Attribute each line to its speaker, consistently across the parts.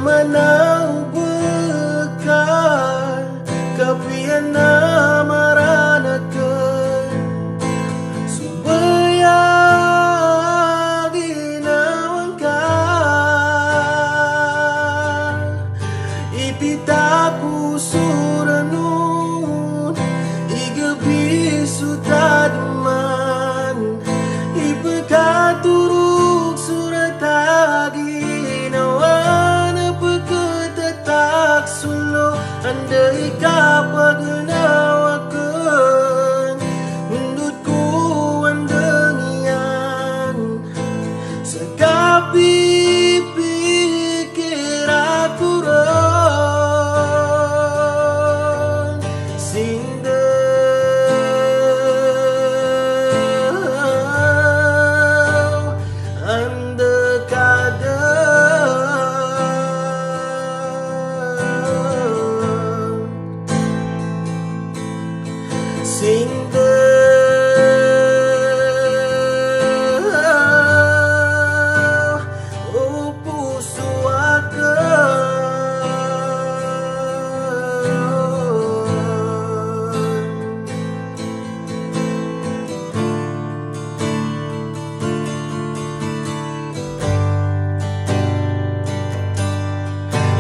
Speaker 1: manau bekal kapiana maranakan supaya ginawangkan ipitaku suranun igabisu tadman ipekaturuk suratagi sulo andai kapag nawakan undutku andengian sekapi pikir aku ron sindau andekada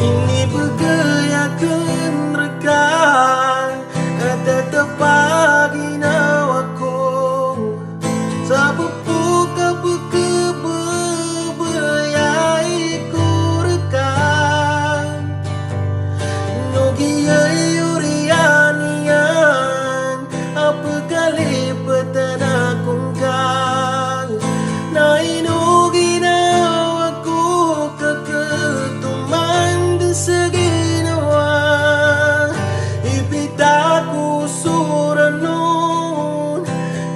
Speaker 1: ini bergayakan rekan tetap pagi nawaku sabuka buka bebayaiku rekan nogia yurianian apa kali petana kungkang nai nogi nawaku keketuman deseginawa ipitaku suranun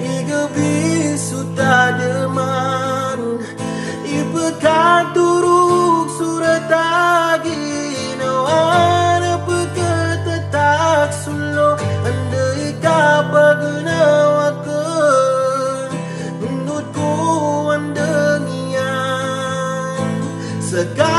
Speaker 1: igabisu tademan ipekaturuk suratagi nawana peketetak sulo andai kapag nawakan menurutku andengian segala